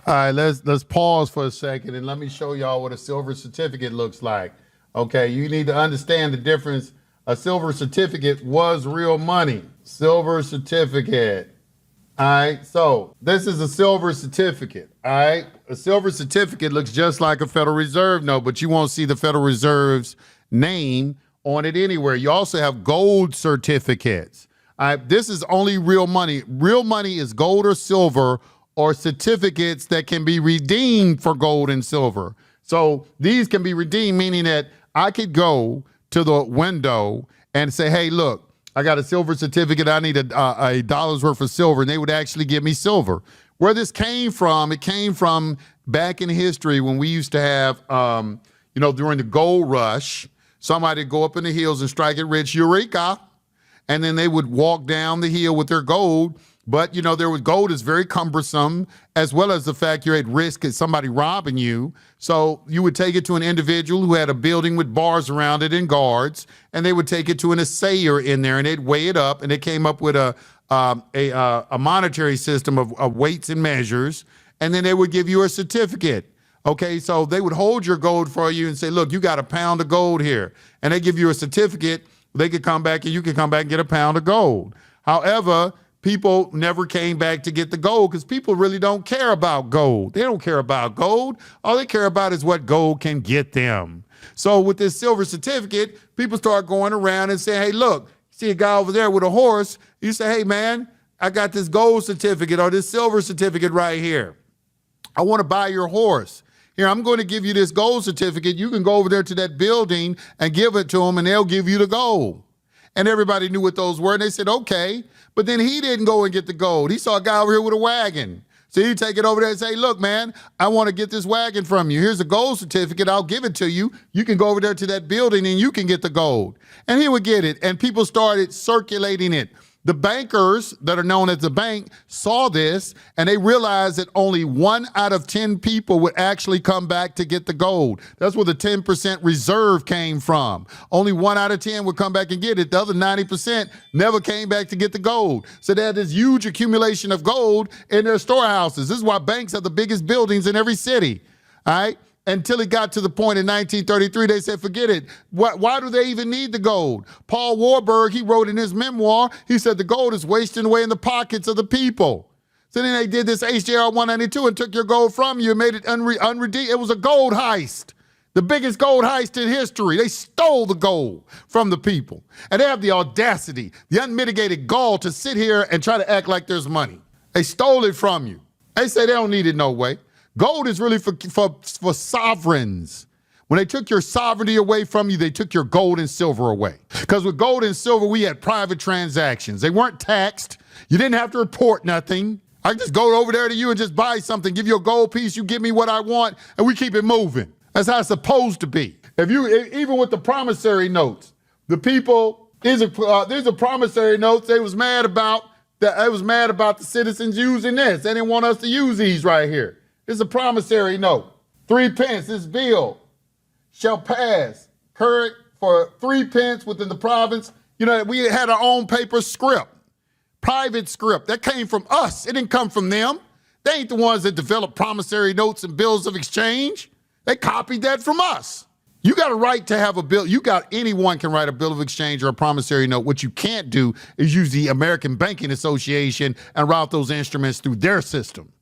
All right, let's pause for a second and let me show y'all what a silver certificate looks like. Okay, you need to understand the difference. A silver certificate was real money. Silver certificate. All right, so this is a silver certificate. All right, a silver certificate looks just like a Federal Reserve note, but you won't see the Federal Reserve's name on it anywhere. You also have gold certificates. All right, this is only real money. Real money is gold or silver or certificates that can be redeemed for gold and silver. So these can be redeemed, meaning that I could go to the window and say, hey, look, I got a silver certificate. I need a dollar's worth of silver. And they would actually give me silver. Where this came from, it came from back in history when we used to have, during the gold rush, somebody would go up in the hills and strike it rich, eureka. And then they would walk down the hill with their gold. But, gold is very cumbersome, as well as the fact you're at risk of somebody robbing you. So you would take it to an individual who had a building with bars around it and guards, and they would take it to an assayer in there, and they'd weigh it up, and they came up with a monetary system of weights and measures, and then they would give you a certificate. Okay, so they would hold your gold for you and say, look, you got a pound of gold here. And they give you a certificate. They could come back and you could come back and get a pound of gold. However, people never came back to get the gold because people really don't care about gold. They don't care about gold. All they care about is what gold can get them. So with this silver certificate, people start going around and saying, hey, look, see a guy over there with a horse. You say, hey, man, I got this gold certificate or this silver certificate right here. I want to buy your horse. Here, I'm going to give you this gold certificate. You can go over there to that building and give it to them, and they'll give you the gold. And everybody knew what those were, and they said, okay. But then he didn't go and get the gold. He saw a guy over here with a wagon. So he'd take it over there and say, look, man, I want to get this wagon from you. Here's a gold certificate. I'll give it to you. You can go over there to that building, and you can get the gold. And he would get it, and people started circulating it. The bankers that are known as the bank saw this, and they realized that only 1 out of 10 people would actually come back to get the gold. That's where the 10% reserve came from. Only 1 out of 10 would come back and get it. The other 90% never came back to get the gold. So they had this huge accumulation of gold in their storehouses. This is why banks have the biggest buildings in every city, all right? Until it got to the point in 1933, they said, forget it. Why do they even need the gold? Paul Warburg, he wrote in his memoir, he said the gold is wasting away in the pockets of the people. So then they did this HJR 192 and took your gold from you and made it unredeemed. It was a gold heist, the biggest gold heist in history. They stole the gold from the people. And they have the audacity, the unmitigated gall to sit here and try to act like there's money. They stole it from you. They say they don't need it no way. Gold is really for sovereigns. When they took your sovereignty away from you, they took your gold and silver away. Because with gold and silver, we had private transactions. They weren't taxed. You didn't have to report nothing. I just go over there to you and just buy something, give you a gold piece, you give me what I want, and we keep it moving. That's how it's supposed to be. Even with the promissory notes, the people, these are promissory notes. They was mad about the citizens using this. They didn't want us to use these right here. It's a promissory note. 3 pence, this bill shall pass current for 3 pence within the province. We had our own paper script, private script. That came from us. It didn't come from them. They ain't the ones that developed promissory notes and bills of exchange. They copied that from us. You got a right to have a bill. Anyone can write a bill of exchange or a promissory note. What you can't do is use the American Banking Association and route those instruments through their system.